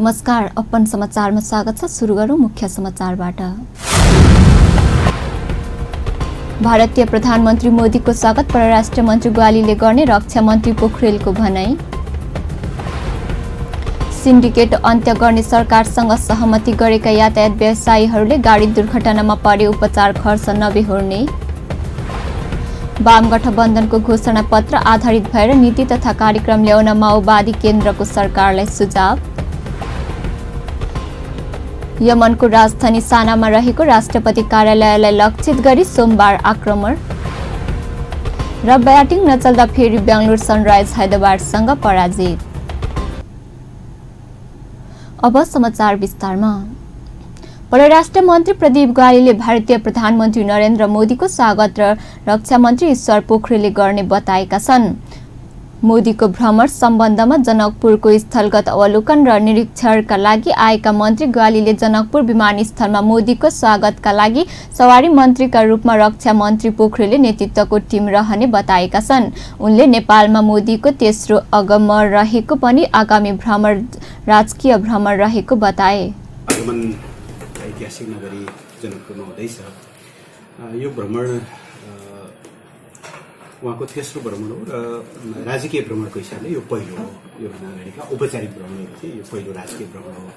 नमस्कार, अपन समाचारमा स्वागत छ। सुरु गरौं मुख्य समाचारबाट। भारतीय प्रधानमन्त्री मोदीको स्वागत परराष्ट्र मन्त्री ग्वालीले गर्ने रक्षा मन्त्री पोखरेलको भनाई। सिन्डिकेट अन्त्य गर्ने सरकारसँग सहमति गरेका यातायात व्यवसायीहरूले गाडी दुर्घटनामा परे उपचार खर्च नबेहोर्ने। वाम गठबन्धनको घोषणा पत्र आधारित भएर नीति तथा कार्यक्रम ल्याउन माओवादी केन्द्रको सरकारलाई सुझाव। यमनको राजधानी सानामा रहेको राष्ट्रपति कार्यालयलाई लक्षित गरी सोमबार आक्रमण। र ब्याटिङ नचल्दा फेरि बेंगलुरु सनराइज हैदराबादसँग पराजित। अब समाचार विस्तारमा। परराष्ट्र मन्त्री प्रदीप ग्वालीले भारतीय प्रधानमन्त्री नरेन्द्र मोदीको स्वागत र रक्षा मन्त्री ईश्वर पोखरेलले गर्ने बताएका छन्। मोदीको भ्रमण सम्बन्धमा जनकपुरको स्थलगत अवलोकन र निरीक्षणका लागि आएका मन्त्री ग्वालीले जनकपुर विमानस्थलमा मोदीको स्वागतका लागि सवारी मन्त्रीका रूपमा रक्षा मन्त्री पोखरेलले नेतृत्वको टिम रहने बताएका छन्। उनले नेपालमा मोदीको तेस्रो आगमन रहेको पनि आगामी भ्रमण राजकीय भ्रमण रहेको बताए। ऐतिहासिक नगरी जनकपुरमा हुँदैछ। यो भ्रमण उहाँको तेस्रो भ्रमण हो र राजकीय भ्रमणको हिसाबले यो पहिलो हो। योभन्दा अगाडिका औपचारिक भ्रमणहरू थिए, यो पहिलो राजकीय भ्रमण हो।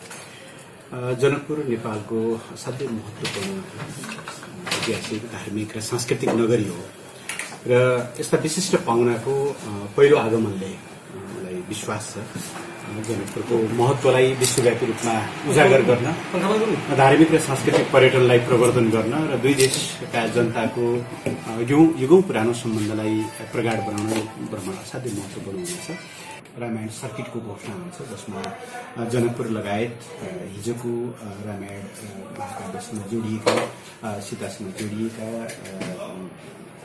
जनकपुर नेपालको असाध्यै महत्त्वपूर्ण ऐतिहासिक, धार्मिक र सांस्कृतिक नगरी हो र यस्ता विशिष्ट पाहुनाको पहिलो आगमनले मलाई विश्वास छ जनकपुरको महत्त्वलाई विश्वव्यापी रूपमा उजागर गर्न, धार्मिक र सांस्कृतिक पर्यटनलाई प्रवर्धन गर्न र दुई देशका जनताको युगौं पुरानो सम्बन्धलाई प्रगाढ बनाउन भ्रमण असाध्यै महत्त्वपूर्ण हुनेछ। रामायण सर्किटको घोषणा हुन्छ, जसमा जनकपुर लगायत हिजोको रामायण महाकाव्यसँग जोडिएका, सीतासँग जोडिएका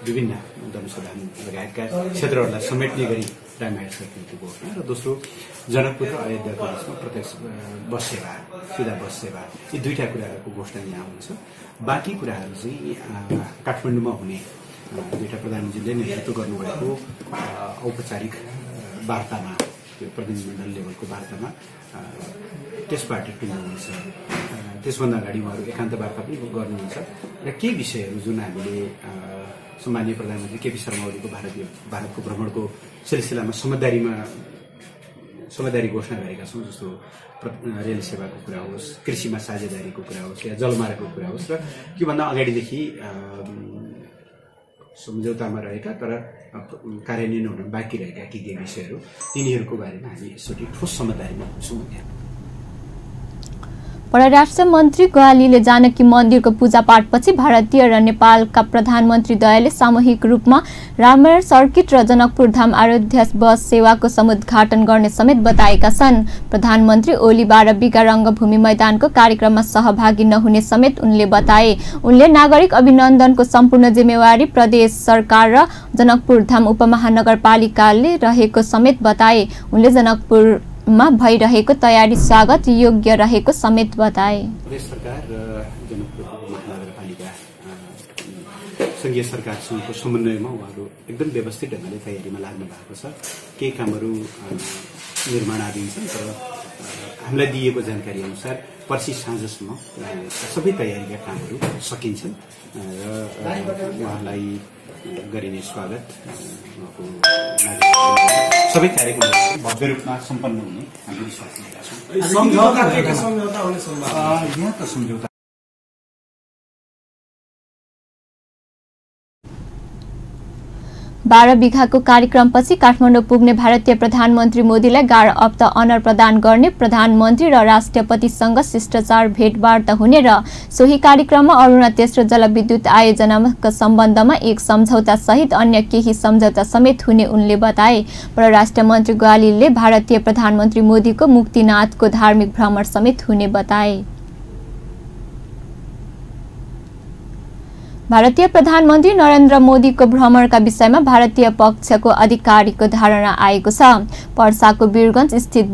विभिन्न धनुषधान लगायतका क्षेत्रहरूलाई समेट्ने गरी रामायण सर्किटको घोषणा र दोस्रो जनकपुर र अयोध्याको बिचमा प्रत्यक्ष बस सेवा, सिधा बस सेवा, यी दुईटा कुराहरूको घोषणा यहाँ हुन्छ। बाँकी कुराहरू चाहिँ काठमाडौँमा हुने दुईटा प्रधानमन्त्रीले नेतृत्व गर्नुभएको औपचारिक वार्तामा, त्यो प्रतिनिधिमण्डल लेभलको वार्तामा त्यसबाट टुङ्गिनुहुन्छ। त्यसभन्दा अगाडि उहाँहरू एकान्त वार्ता पनि गर्नुहुन्छ र केही विषयहरू जुन हामीले सम्माननीय प्रधानमन्त्री केपी शर्मा ओलीको भारतको भ्रमणको सिलसिलामा समझदारी घोषणा गरेका छौँ, जस्तो रेल सेवाको कुरा होस्, कृषिमा साझेदारीको कुरा होस् या जलमार्गको कुरा होस् र के भन्दा अगाडिदेखि सम्झौतामा रहेका तर कार्यान्वयन हुन बाँकी रहेका केही विषयहरू, तिनीहरूको बारेमा हामी यसचोटि ठोस समझदारीमा हुन्छौँ। परराष्ट्र मन्त्री ग्वालीले जानकी मन्दिरको पूजापाठपछि भारतीय र नेपालका प्रधानमन्त्री द्वयले सामूहिक रूपमा रामायण सर्किट र जनकपुर धाम आराध्य बस सेवाको समुद्घाटन गर्ने समेत बताएका छन्। प्रधानमन्त्री ओली 12 बिघा रङ्गभूमि मैदानको कार्यक्रममा सहभागी नहुने समेत उनले बताए। उनले नागरिक अभिनन्दनको सम्पूर्ण जिम्मेवारी प्रदेश सरकार र जनकपुर धाम उपमहानगरपालिकाले रहेको समेत बताए। उनले जनकपुर मा भइरहेको तयारी स्वागत योग्य रहेको समेत बताए। प्रदेश सरकार र जनकपुर महानगरपालिका संघीय सरकारसँगको समन्वयमा उहाँहरू एकदम व्यवस्थित ढङ्गले तयारीमा लाग्नु भएको छ। केही कामहरू निर्माणाधीन छन्, तर हामीलाई दिएको जानकारी अनुसार पर्सि साँझसम्म सबै तयारीका कामहरू सकिन्छन् र उहाँलाई गरिने स्वागत, सबै कार्यक्रमहरू भव्य रूपमा सम्पन्न हुने हामी विश्वास लिएका छौँ। बाह्र बिघाको कार्यक्रमपछि काठमाडौँ पुग्ने भारतीय प्रधानमन्त्री मोदीलाई गार्ड अफ द अनर प्रदान गर्ने, प्रधानमन्त्री र राष्ट्रपतिसँग शिष्टाचार भेटवार्ता हुने र सोही कार्यक्रममा अरुणा तेस्रो जलविद्युत आयोजनाका सम्बन्धमा एक सम्झौता सहित अन्य केही सम्झौता समेत हुने उनले बताए। परराष्ट्र मन्त्री ग्वालीले भारतीय प्रधानमन्त्री मोदीको मुक्तिनाथको धार्मिक भ्रमण समेत हुने बताए। भारतीय प्रधानमन्त्री नरेन्द्र मोदीको भ्रमणका विषयमा भारतीय पक्षको अधिकारीको धारणा आएको छ। पर्साको वीरगञ्ज स्थित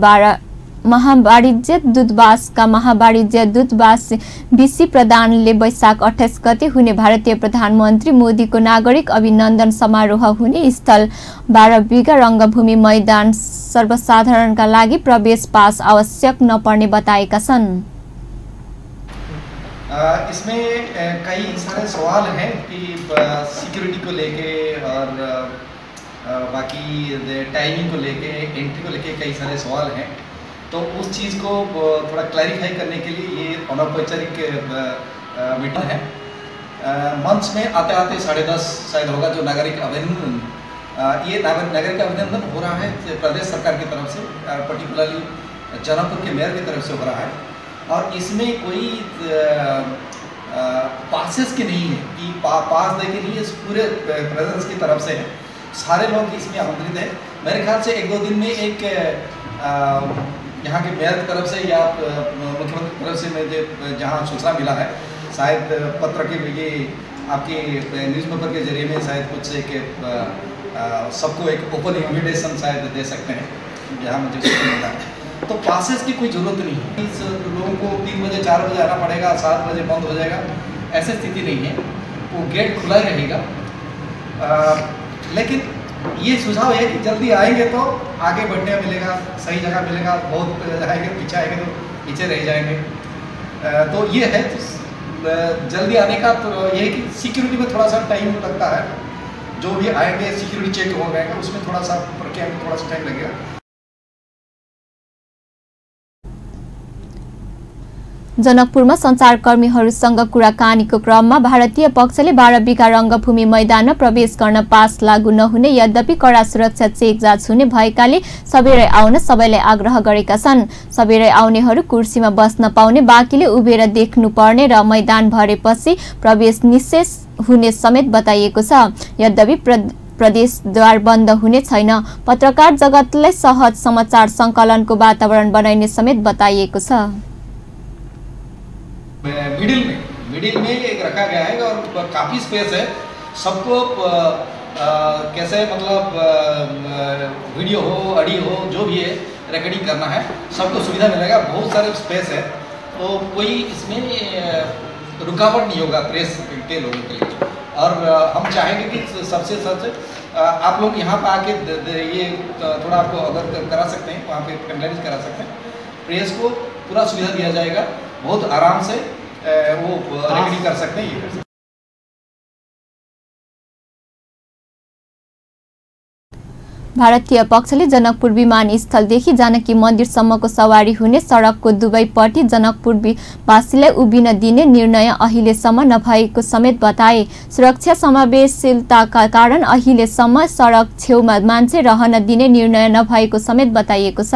महावाणिज्य दूतावासका महावाणिज्य दूतावास बीसी प्रधानले वैशाख 28 गते हुने भारतीय प्रधानमन्त्री मोदीको नागरिक अभिनन्दन समारोह हुने स्थल 12 बिघा रङ्गभूमि मैदान सर्वसाधारणका लागि प्रवेश पास आवश्यक नपर्ने बताएका छन्। इसमें कई सारे सवाल हैं कि सिक्योरिटी को लेके और बाकी टाइमिंग को लेके, एंट्री को लेके कई सारे सवाल हैं। तो उस चीज़ को थोड़ा क्लैरिफाई करने के लिए ये अनौपचारिक मीटिंग है। मंच में आते आते 10:30 शायद होगा जो नागरिक अभिनंदन, ये नागरिक अभिनंदन हो रहा है प्रदेश सरकार की तरफ से, पर्टिकुलरली जनकपुर के मेयर की तरफ से हो रहा है। और इसमें कोई पासेस की नहीं है कि पास दे के नहीं, पूरे प्रेजेंस की तरफ से है, सारे लोग इसमें आमंत्रित हैं। मेरे ख्याल से 1-2 दिन में एक यहाँ के मेयर की तरफ से या मुख्यमंत्री की तरफ से मुझे जहाँ सूचना मिला है, शायद पत्र के ये आपके न्यूज़पेपर के जरिए में शायद कुछ एक सबको एक ओपन इन्विटेशन शायद दे सकते हैं, जहाँ मुझे सूचना मिला है। तो पासेस की कोई ज़रूरत नहीं है। इस लोगों को 3 बजे 4 बजे आना पड़ेगा, 7 बजे बंद हो जाएगा, ऐसी स्थिति नहीं है। वो गेट खुला ही रहेगा। लेकिन ये सुझाव है कि जल्दी आएंगे तो आगे बढ़ने मिलेगा, सही जगह मिलेगा, बहुत आएंगे पीछे आएंगे तो पीछे रह जाएंगे। तो ये है जल्दी आने का। तो ये है कि सिक्योरिटी में थोड़ा सा टाइम लगता है, जो भी आएंगे सिक्योरिटी चेक हो गएगा, उसमें थोड़ा सा प्रक्रिया में थोड़ा सा टाइम लगेगा। जनकपुरमा सञ्चारकर्मीहरूसँग कुराकानीको क्रममा भारतीय पक्षले 12 बिघा रङ्गभूमि मैदानमा प्रवेश गर्न पास लागू नहुने, यद्यपि कडा सुरक्षा चेक जाँच हुने भएकाले सबैले आउन सबैलाई आग्रह गरेका छन्। सबैले आउनेहरू कुर्सीमा बस्न पाउने, बाँकीले उभिएर देख्नुपर्ने र मैदान भरेपछि प्रवेश निषेध हुने समेत बताइएको छ। यद्यपि प्रदेशद्वार बन्द हुने छैन। पत्रकार जगतलाई सहज समाचार सङ्कलनको वातावरण बनाइने समेत बताइएको छ। मिडिल में एक रखा गया है और काफ़ी स्पेस है। सबको कैसे मतलब वीडियो हो, ऑडियो हो, जो भी है रिकॉर्डिंग करना है, सबको सुविधा मिलेगा। बहुत सारे स्पेस है, तो कोई इसमें रुकावट नहीं होगा प्रेस के लोगों के लिए। और हम चाहेंगे कि सबसे आप लोग यहाँ पर आके ये थोड़ा आपको अगर करा सकते हैं, वहाँ पे फैमिलाइज करा सकते हैं। प्रेस को पूरा सुविधा दिया जाएगा, बहुत आराम से वो रिकॉर्डिंग कर सकते हैं। ये भारतीय पक्षले जनकपुर विमानस्थलदेखि जानकी मन्दिरसम्मको सवारी हुने सडकको दुवैपट्टि जनकपुरवासीलाई उभिन दिने निर्णय अहिलेसम्म नभएको समेत बताए। सुरक्षा समावेशीलताका कारण अहिलेसम्म सडक छेउमा मान्छे रहन दिने निर्णय नभएको समेत बताइएको छ।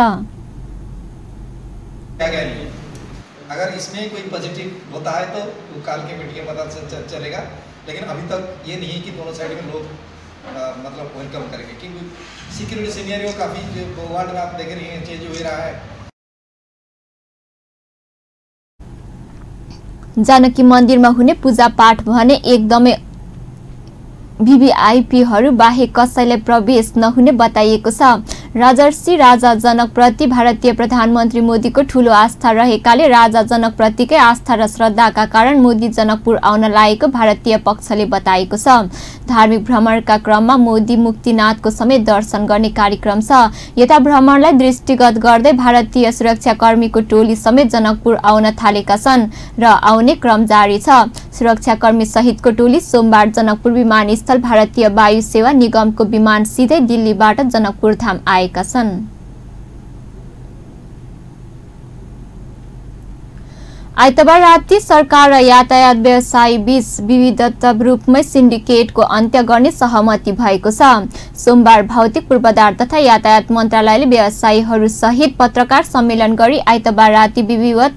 अगर इसमें कोई पॉजिटिव होता है तो काल के मीटिंग में पता चलेगा, लेकिन अभी तक ये नहीं कि दोनों साइड में लोग मतलब वेलकम करेंगे, क्योंकि सिक्योरिटी सिनेरियो काफ़ी वर्ल्ड में आप देख रहे हैं चेंज हो रहा है। जानकी मन्दिरमा हुने पूजा पाठ भने एकदमै भिभिआइपीहरू बाहेक कसैलाई प्रवेश नहुने बताइएको छ। राजर्षि राजा जनकप्रति भारतीय प्रधानमन्त्री मोदीको ठूलो आस्था रहेकाले राजा जनकप्रतिकै आस्था र श्रद्धाका कारण मोदी जनकपुर आउन लागेको भारतीय पक्षले बताएको छ। धार्मिक भ्रमणका क्रममा मोदी मुक्तिनाथको समेत दर्शन गर्ने कार्यक्रम छ। यता भ्रमणलाई दृष्टिगत गर्दै भारतीय सुरक्षाकर्मीको टोली समेत जनकपुर आउन थालेका छन् र आउने क्रम जारी छ। सुरक्षाकर्मी सहितको टोली सोमबार जनकपुर विमानस्थल भारतीय वायु सेवा निगमको विमान सिधै दिल्लीबाट जनकपुर धाम आएका छन्। आइतबार राति सरकार र यातायात व्यवसायी बीच विविधता रूपमै सिन्डिकेटको अन्त्य गर्ने सहमति भएको छ। सोमबार भौतिक पूर्वाधार तथा यातायात मन्त्रालयले व्यवसायीहरू सहित पत्रकार सम्मेलन गरी आइतबार राति विविध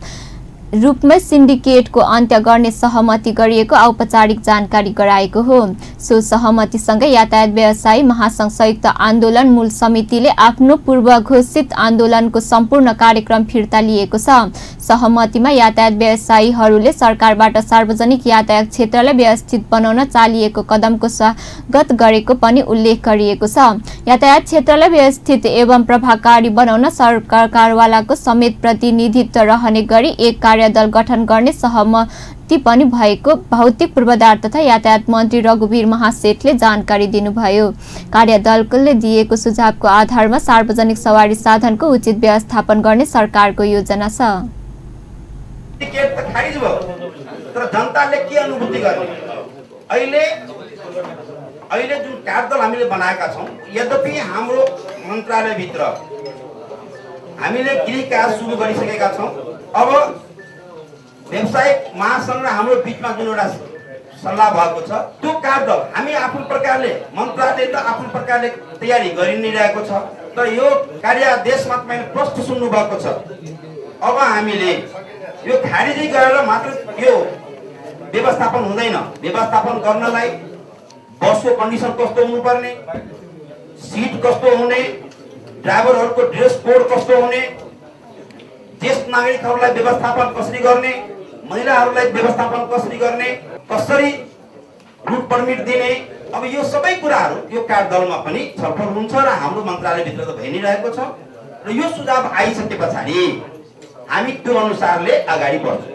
रूपमै सिन्डिकेटको अन्त्य गर्ने सहमति गरिएको औपचारिक जानकारी गराएको हो। सो सहमतिसँगै यातायात व्यवसायी महासंघ संयुक्त आन्दोलन मूल समितिले आफ्नो पूर्व घोषित आन्दोलनको सम्पूर्ण कार्यक्रम फिर्ता लिएको छ। सहमतिमा यातायात व्यवसायीहरूले सरकारबाट सार्वजनिक यातायात क्षेत्रलाई व्यवस्थित बनाउन चालिएको कदमको स्वागत गरेको पनि उल्लेख गरिएको छ। यातायात क्षेत्रलाई व्यवस्थित एवं प्रभावकारी बनाउन सरकारवालाको समेत प्रतिनिधित्व रहने गरी एक कार्यदल गठन गर्ने सहमति पनि भएको भौतिक पूर्वाधार तथा यातायात मन्त्री रघुवीर महासेठले जानकारी दिनुभयो। कार्यदलले दिएको सुझावको आधारमा सार्वजनिक सवारी साधनको उचित व्यवस्थापन गर्ने सरकारको योजना छ। टिकट त खारिज भयो, तर जनताले के अनुभूति गर्ने? अहिले जुन कार्यदल हामीले बनाएका छौं, यद्यपि हाम्रो मन्त्रालयभित्र हामीले गृह कार्य सुरु गरिसकेका छौं। अब व्यवसायिक महासंघ र हाम्रो बीचमा जुन एउटा सल्लाह भएको छ, त्यो कार्यदल हामी आफ्नो प्रकारले मन्त्रालयले त आफ्नो प्रकारले तयारी गरि नै रहेको छ, तर यो कार्यादेशमा तपाईले प्रश्न सुन्नु भएको छ। अब हामीले यो खारिज गरेर मात्र यो व्यवस्थापन हुँदैन। व्यवस्थापन गर्नलाई बसको कन्डिसन कस्तो हुनुपर्ने, सीट कस्तो हुने, ड्राइभरहरूको ड्रेस कोड कस्तो हुने, ज्येष्ठ नागरिकहरूलाई व्यवस्थापन कसरी गर्ने, महिलाहरूलाई व्यवस्थापन कसरी गर्ने, कसरी रुट पर्मिट दिने, अब यो सबै कुराहरू यो कार्यदलमा पनि छलफल हुन्छ र हाम्रो मन्त्रालयभित्र त भइ नै रहेको छ। र यो सुझाव आइसके पछाडि हामी त्यो अनुसारले अगाडि बढ्छौँ।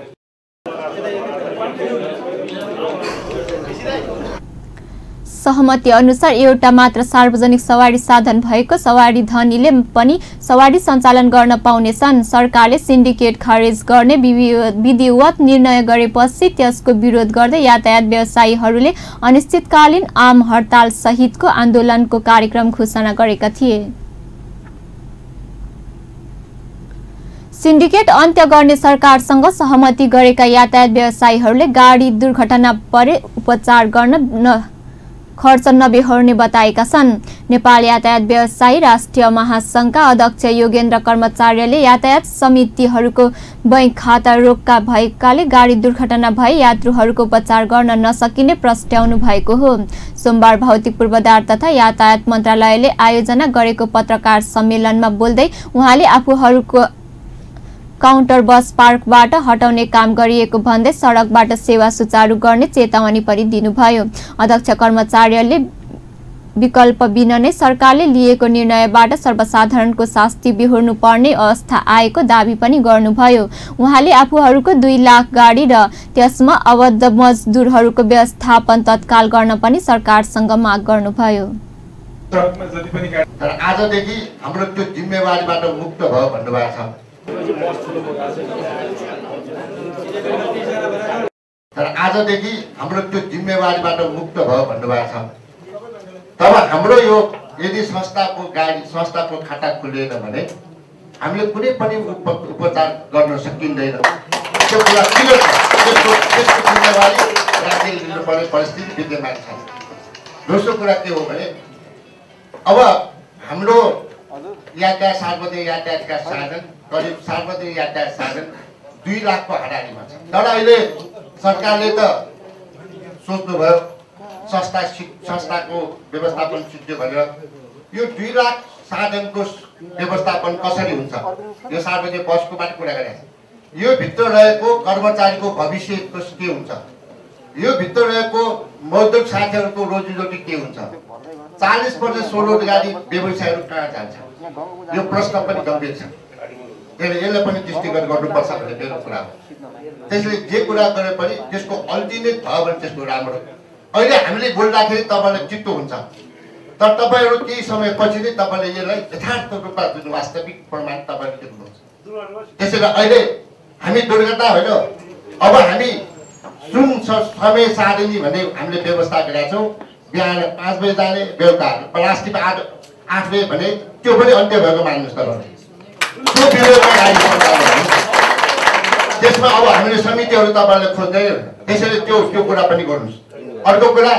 सहमति अनुसार एउटा मात्र सार्वजनिक सवारी साधन भएको सवारी धनीले पनि सवारी सञ्चालन गर्न पाउनेछन्। सरकारले सिन्डिकेट खारेज गर्ने विधिवत निर्णय गरेपछि त्यसको विरोध गर्दै यातायात व्यवसायीहरूले अनिश्चितकालीन आम हडताल सहितको आन्दोलनको कार्यक्रम घोषणा गरेका थिए। सिन्डिकेट अन्त्य गर्ने सरकारसँग सहमति गरेका यातायात व्यवसायीहरूले गाडी दुर्घटना परे उपचार गर्न खर्च नबेहोर्ने बताएका छन्। नेपाल यातायात व्यवसायी राष्ट्रिय महासंघका अध्यक्ष योगेन्द्र कर्मचार्यले यातायात समितिहरूको बैंक खाता रोक्का भएकाले गाडी दुर्घटना भए यात्रुहरूको उपचार गर्न नसकिने प्रस्ट्याउनु भएको हो। सोमबार भौतिक पूर्वाधार तथा यातायात मन्त्रालयले आयोजना गरेको पत्रकार सम्मेलनमा बोल्दै उहाँले आफूहरूको काउन्टर बस पार्कबाट हटाउने काम गरिएको भन्दै सडकबाट सेवा सुचारू गर्ने चेतावनी पनि दिनुभयो। अध्यक्ष कर्मचारीले विकल्प बिना नै सरकारले लिएको निर्णयबाट सर्वसाधारणको शास्ति बिहोर्नु पर्ने अवस्था आएको दाबी पनि गर्नुभयो। उहाँले आफूहरूको 2 लाख गाडी र त्यसमा अवैध मजदुरहरूको व्यवस्थापन तत्काल गर्न पनि सरकारसँग माग गर्नुभयो। तर आजदेखि हाम्रो त्यो जिम्मेवारीबाट मुक्त भयो भन्नुभएको छ। तर आजदेखि हाम्रो त्यो जिम्मेवारीबाट मुक्त भयो भन्नुभएको छ। तब हाम्रो यो यदि संस्थाको खाता खुलेन भने हामीले कुनै पनि उपचार गर्न सकिँदैन। त्यो कुरा क्लियर छ। त्यसको जिम्मेवारी राज्यले लिनुपर्ने परिस्थिति विद्यमान छ। दोस्रो कुरा के हो भने अब हाम्रो यातायात सार्वजनिक यातायातका साधन करिब सार्वजनिक यातायात साधन 2 लाखको हाराहारीमा छ। तर अहिले सरकारले त सोच्नुभयो संस्थाको व्यवस्थापन सिद्धियो भनेर यो 2 लाख साधनको व्यवस्थापन कसरी हुन्छ? यो सार्वजनिक बसको मात्र कुरा गरिरहेको छ। यो भित्र रहेको कर्मचारीको भविष्य के हुन्छ? यो भित्र रहेको मजदुर साथीहरूको रोजीरोटी के हुन्छ? 40% स्वरोजगारी व्यवसायहरू कहाँ जान्छ? यो प्रश्न पनि गम्भीर छ। यसलाई पनि दृष्टिगत गर्नुपर्छ भन्ने मेरो कुरा हो। त्यसले जे कुरा गरे पनि त्यसको अल्टिमेट भयो भने त्यसको राम्रो। अहिले हामीले बोल्दाखेरि तपाईँलाई चित्तो हुन्छ, तर तपाईँहरू केही समयपछि नै तपाईँले यसलाई यथार्थ रूपमा जुन वास्तविक प्रमाण तपाईँले देख्नुहुन्छ। त्यसैले अहिले हामी दुर्घटना होइन, अब हामी जुन समय साधनी भन्ने हामीले व्यवस्था गरेका छौँ, बिहान 5 बजे जाने, बेलुका प्लास्टिक 8 बजे भने त्यो पनि अन्त्य भएको मान्नुहोस्। तर त्यो विरोधमा त्यसमा अब हामीले समितिहरू तपाईँले खोज्दैन। त्यसैले त्यो कुरा पनि गर्नुहोस्। अर्को कुरा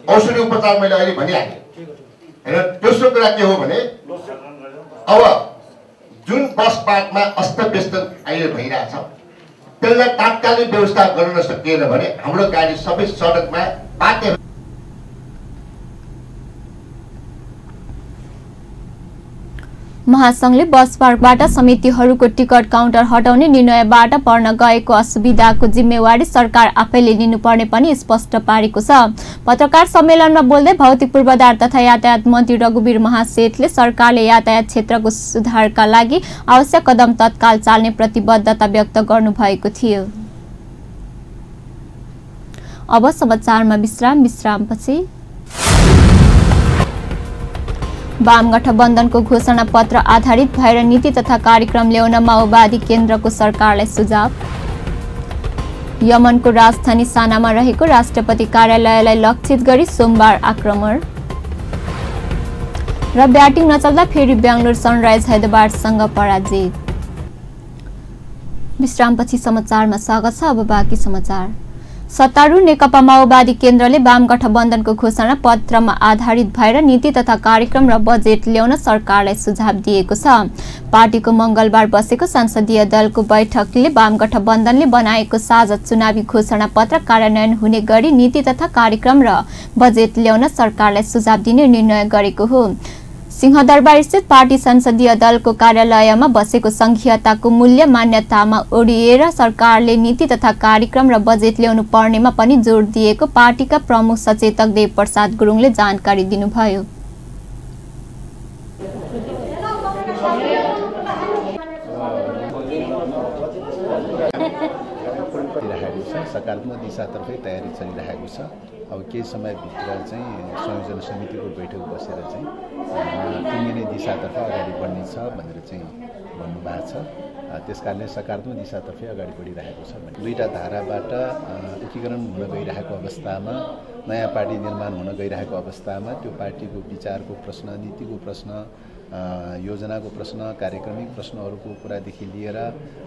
औषधि उपचार मैले अहिले भनिहालेँ होइन। दोस्रो कुरा के हो भने अब जुन बस पार्कमा अस्तव्यस्त अहिले भइरहेछ, त्यसलाई तात्कालिक व्यवस्था गर्न सकिएन भने हाम्रो गाडी सबै सडकमा बाटे। महासंघले बस पार्कबाट समितिहरूको टिकट काउन्टर हटाउने निर्णयबाट पर्न गएको असुविधाको जिम्मेवारी सरकार आफैले लिनुपर्ने पनि स्पष्ट पारेको छ। पत्रकार सम्मेलनमा बोल्दै भौतिक पूर्वाधार तथा यातायात मन्त्री रघुवीर महासेठले सरकारले यातायात क्षेत्रको सुधारका लागि आवश्यक कदम तत्काल चाल्ने प्रतिबद्धता व्यक्त गर्नुभएको थियो। अब समाचारमा विश्रामपछि वाम गठबन्धनको घोषणा पत्र आधारित भएर नीति तथा कार्यक्रम ल्याउन माओवादी केन्द्रको सरकारलाई सुझाव। यमनको राजधानी सानामा रहेको राष्ट्रपति कार्यालयलाई लक्षित गरी सोमबार आक्रमण र ब्याटिङ नचल्दा फेरि बेंगलुरु सनराइज हैदराबादसँग पराजित। विश्रामपछि समाचारमा स्वागत छ। अब बाँकी समाचार। सत्तारूढ नेकपा माओवादी केन्द्रले वाम गठबन्धनको घोषणा पत्रमा आधारित भएर नीति तथा कार्यक्रम र बजेट ल्याउन सरकारलाई सुझाव दिएको छ। पार्टीको मंगलबार बसेको संसदीय दलको बैठकले वाम गठबन्धनले बनाएको साझा चुनावी घोषणा पत्र कार्यान्वयन हुने गरी नीति तथा कार्यक्रम र बजेट ल्याउन सरकारलाई सुझाव दिने निर्णय गरेको हो। सिंहदरबार स्थित पार्टी संसदीय दलको कार्यालयमा बसेको संघीयताको मूल्य मान्यतामा ओडिएर सरकारले नीति तथा कार्यक्रम र बजेट ल्याउनु पर्नेमा पनि जोड दिएको पार्टीका प्रमुख सचेतक देवप्रसाद गुरुङले जानकारी दिनुभयो। सकारात्मक दिशातर्फै तयारी चलिरहेको छ। अब केही समयभित्र चाहिँ संयोजन समितिको बैठक बसेर चाहिँ टिङ्गिने दिशातर्फ अगाडि बढ्ने छ भनेर चाहिँ भन्नुभएको छ। त्यसकारणले सकारात्मक दिशातर्फै अगाडि बढिरहेको छ। दुईटा धाराबाट एकीकरण हुन गइरहेको अवस्थामा, नयाँ पार्टी निर्माण हुन गइरहेको अवस्थामा त्यो पार्टीको विचारको प्रश्न, नीतिको प्रश्न, योजनाको प्रश्न, कार्यक्रमिक प्रश्नहरूको कुरादेखि लिएर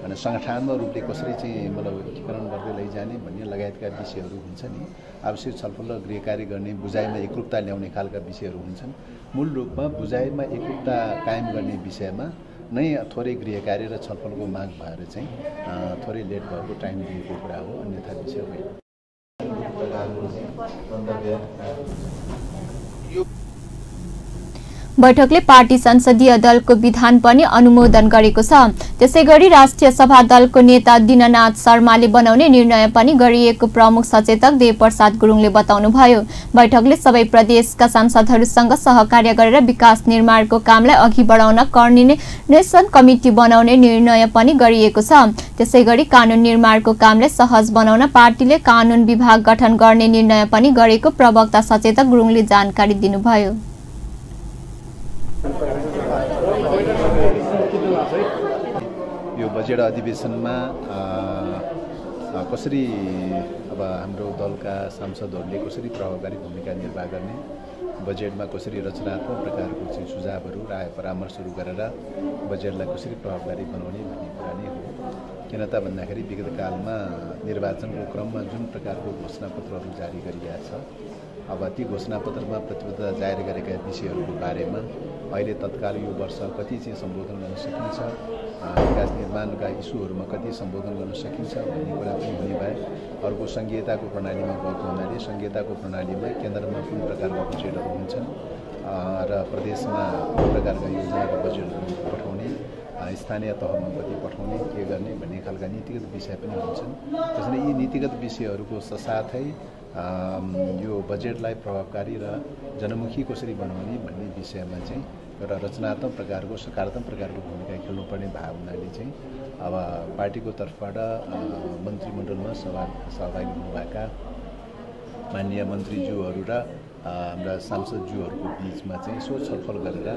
अनि संगठनात्मक रूपले कसरी चाहिँ मतलब एकीकरण गर्दै लैजाने भन्ने लगायतका विषयहरू हुन्छ नि। आवश्यक छलफल र गृह कार्य गर्ने, बुझाइमा एकरूपता ल्याउने खालका विषयहरू हुन्छन्। मूल रूपमा बुझाइमा एकरूपता कायम गर्ने विषयमा नै थोरै गृह कार्य र छलफलको माग भएर चाहिँ थोरै लेट भएको टाइम दिएको कुरा हो, अन्यथा विषय होइन। बैठकले पार्टी संसदीय दलको विधान पनि अनुमोदन गरेको छ। त्यसैगरी राष्ट्रिय सभा दलको नेता दीननाथ शर्माले बनाउने निर्णय पनि गरिएको प्रमुख सचेतक देवप्रसाद गुरुङले बताउनुभयो। बैठकले सबै प्रदेशका सांसदहरूसँग सहकार्य गरेर विकास निर्माणको कामलाई अघि बढाउन कोअर्डिनेसन कमिटी बनाउने निर्णय पनि गरिएको छ। त्यसैगरी कानून निर्माणको कामलाई सहज बनाउन पार्टीले कानून विभाग गठन गर्ने निर्णय पनि गरेको प्रवक्ता सचेतक गुरुङले जानकारी दिनुभयो। यो बजेट अधिवेशनमा कसरी अब हाम्रो दलका सांसदहरूले कसरी प्रभावकारी भूमिका निर्वाह गर्ने, बजेटमा कसरी रचनात्मक प्रकारको चाहिँ सुझावहरू, राय परामर्शहरू गरेर बजेटलाई कसरी प्रभावकारी बनाउने भन्ने कुरा नै हो। किन त भन्दाखेरि विगत कालमा निर्वाचनको क्रममा जुन प्रकारको घोषणापत्रहरू जारी गरिएको छ, अब ती घोषणापत्रमा प्रतिबद्धता जाहेर गरेका विषयहरूको बारेमा अहिले तत्काल यो वर्ष कति चाहिँ सम्बोधन गर्न सकिन्छ, विकास निर्माणका इस्युहरूमा कति सम्बोधन गर्न सकिन्छ भन्ने कुरा पनि हुने भए। अर्को सङ्घीयताको प्रणालीमा गएको हुनाले सङ्घीयताको प्रणालीमा केन्द्रमा कुन प्रकारका बजेटहरू हुन्छन् र प्रदेशमा कुन प्रकारका योजनाका बजेटहरू पठाउने, स्थानीय तहमा कति पठाउने, के गर्ने भन्ने खालका नीतिगत विषय पनि हुन्छन्। त्यसैले यी नीतिगत विषयहरूको साथै यो बजेटलाई प्रभावकारी र जनमुखी कसरी बनाउने भन्ने विषयमा चाहिँ एउटा रचनात्मक प्रकारको, सकारात्मक प्रकारको भूमिका खेल्नुपर्ने भएको हुनाले चाहिँ अब पार्टीको तर्फबाट मन्त्रीमण्डलमा सहभागी हुनुभएका माननीय मन्त्रीज्यूहरू र हाम्रा सांसदज्यूहरूको बिचमा चाहिँ सो छलफल गरेर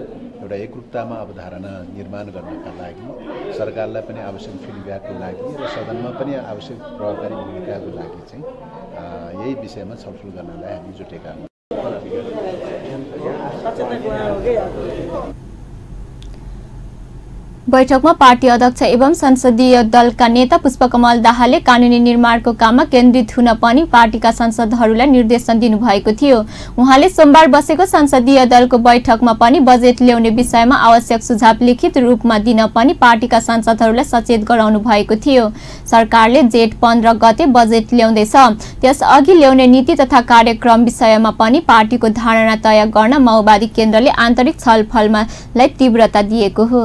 एउटा एकरूपतामा अवधारणा निर्माण गर्नका लागि, सरकारलाई पनि आवश्यक फिडब्याकको लागि र सदनमा पनि आवश्यक प्रभावकारी भूमिकाको लागि चाहिँ यही विषयमा छलफल गर्नलाई हामी जुटेका हौँ। बैठकमा पार्टी अध्यक्ष एवं संसदीय दलका नेता पुष्पकमल दाहालले कानूनी निर्माणको काममा केन्द्रित हुन पनि पार्टीका सांसदहरूलाई निर्देशन दिनुभएको थियो। उहाँले सोमबार बसेको संसदीय दलको बैठकमा पनि बजेट ल्याउने विषयमा आवश्यक सुझाव लिखित रूपमा दिन पनि पार्टीका सांसदहरूलाई सचेत गराउनु भएको थियो। सरकारले जेठ 15 गते बजेट ल्याउँदैछ, त्यसअघि ल्याउने नीति तथा कार्यक्रम विषयमा पनि पार्टीको धारणा तय गर्न माओवादी केन्द्रले आन्तरिक छलफललाई तीव्रता दिएको हो।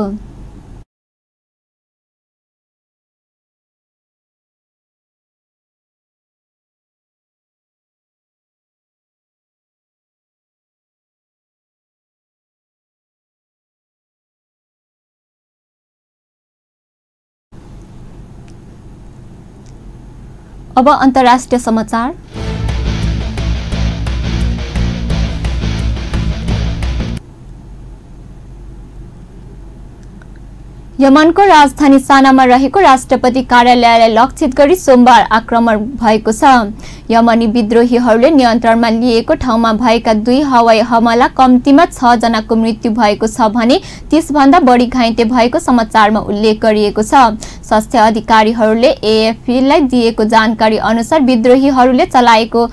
अब अन्तर्राष्ट्रिय समाचार। यमनको राजधानी सानामा रहेको राष्ट्रपति कार्यालयलाई लक्षित गरी सोमबार आक्रमण भएको छ। यमनी विद्रोहीहरूले नियन्त्रणमा लिएको ठाउँमा भएका 2 हवाई हमला कम्तीमा 6 जनाको मृत्यु भएको छ भने 30 भन्दा बढी घाइते भएको समाचारमा उल्लेख गरिएको छ। स्वास्थ्य अधिकारीहरूले एएफपीलाई दिएको जानकारी अनुसार विद्रोहीहरूले चलाएको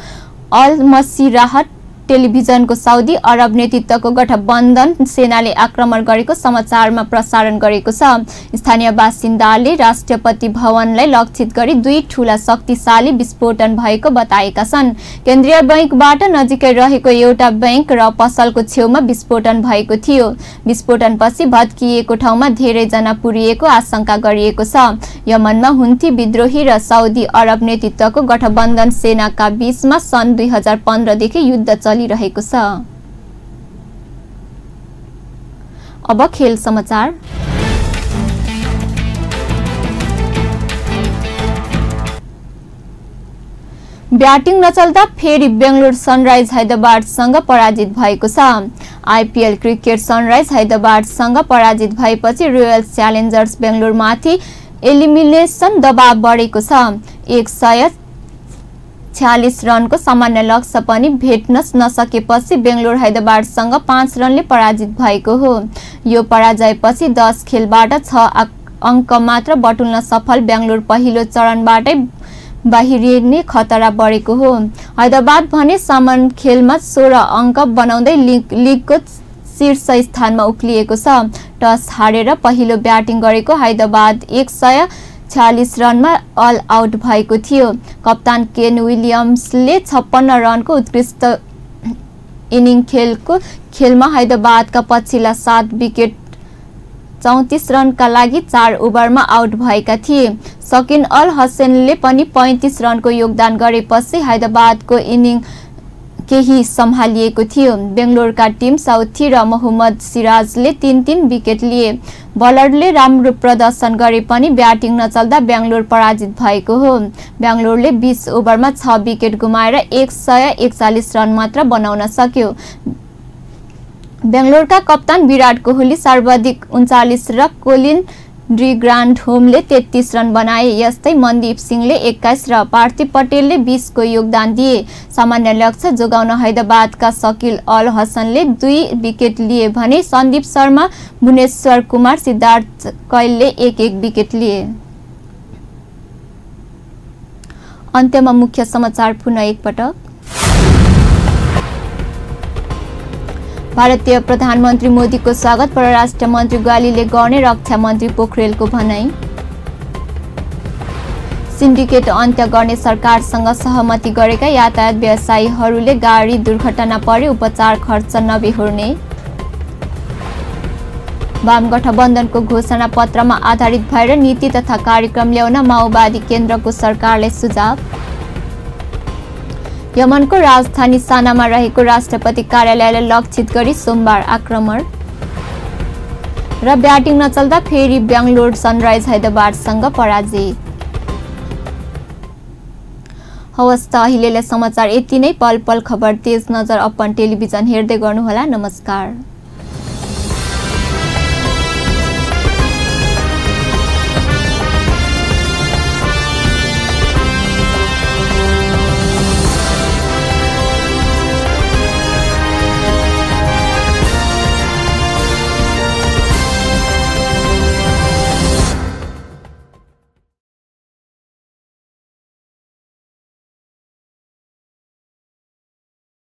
अल मसिराह टेलिभिजनको साउदी अरब नेतृत्वको गठबन्धन सेनाले आक्रमण गरेको समाचारमा प्रसारण गरेको छ। स्थानीय बासिन्दाले राष्ट्रपति भवनलाई लक्षित गरी 2 ठूला शक्तिशाली विस्फोटन भएको बताएका छन्। केन्द्रीय बैंकबाट नजिकै रहेको एउटा बैंक र पसलको छेउमा विस्फोटन भएको थियो। विस्फोटनपछि भत्किएको ठाउँमा धेरै जना पुरिएको आशंका गरिएको छ। यमनमा हुन्थी विद्रोही र साउदी अरब नेतृत्वको गठबन्धन सेनाका बीचमा सन् 2015 देखि युद्ध रहेको छ। अब खेल समाचार। ब्याटिङ नचल्दा फेरि बेंगलुरु सनराइज हैदराबादसँग पराजित भएको छ। आईपीएल क्रिकेट सनराइज हैदराबादसँग पराजित भएपछि रोयल च्यालेन्जर्स बेंगलुरुमाथि एलिमिनेसन दबाव बढेको छ। 146 रनको सामान्य लक्ष्य पनि भेट्न नसकेपछि बेंगलुरु हैदराबादसँग 5 रनले पराजित भएको हो। यो पराजयपछि 10 खेलबाट 6 अङ्क मात्र बटुल्न सफल बेंगलुरु पहिलो चरणबाटै बाहिरिने खतरा बढेको हो। हैदराबाद भने समान खेलमा 16 अङ्क बनाउँदै लिगको शीर्ष स्थानमा उक्लिएको छ। टस हारेर पहिलो ब्याटिङ गरेको हैदराबाद 146 रनमा अल आउट भएको थियो। कप्तान केन विलियम्सले 56 रनको उत्कृष्ट इनिङ खेलमा हैदराबादका पछिल्ला 7 विकेट 34 रनका लागि 4 ओभरमा आउट भएका थिए। सकिन अल हसनले पनि 35 रनको योगदान गरेपछि हैदराबादको इनिङ केही सम्हालिएको थियो। बेंगलुरुका टिम साउथी र मोहम्मद सिराजले 3-3 विकेट लिए। बलरले राम्रो प्रदर्शन गरे पनि ब्याटिङ नचल्दा बेंगलुरु पराजित भएको हो। बेंगलुरुले 20 ओभरमा 6 विकेट गुमाएर 141 रन मात्र बनाउन सक्यो। बेंगलुरुका कप्तान विराट कोहली सर्वाधिक 39 र कोलिन डी ग्रान्ड होमले 33 रन बनाए। यस्तै मनदीप सिंहले 21 र पार्थिव पटेलले 20 को योगदान दिए। सामान्य लक्ष्य जोगाउन हैदराबादका सकिल अल हसनले 2 विकेट लिए भने सन्दीप शर्मा, भुवनेश्वर कुमार, सिद्धार्थ कैलले 1-1 विकेट लिए। अन्त्यमा मुख्य समाचार पुनः एकपटक। भारतीय प्रधानमन्त्री मोदीको स्वागत परराष्ट्र मन्त्री ग्वालीले गर्ने रक्षा मन्त्री पोखरेलको भनाई। सिन्डिकेट अन्त्य गर्ने सरकारसँग सहमति गरेका यातायात व्यवसायीहरूले गाडी दुर्घटना परे उपचार खर्च नबेहोर्ने। वाम गठबन्धनको घोषणा पत्रमा आधारित भएर नीति तथा कार्यक्रम ल्याउन माओवादी केन्द्रको सरकारले सुझाव। यमनको राजधानी सानामा रहेको राष्ट्रपति कार्यालयलाई लक्षित गरी सोमबार आक्रमण। र ब्याटिङ नचल्दा फेरि बेंगलुरु सनराइज हैदराबादसँग पराजित। हवस् त अहिलेलाई समाचार यति नै। पल पल खबर तेज नजर अपन टेलिभिजन हेर्दै गर्नुहोला। नमस्कार।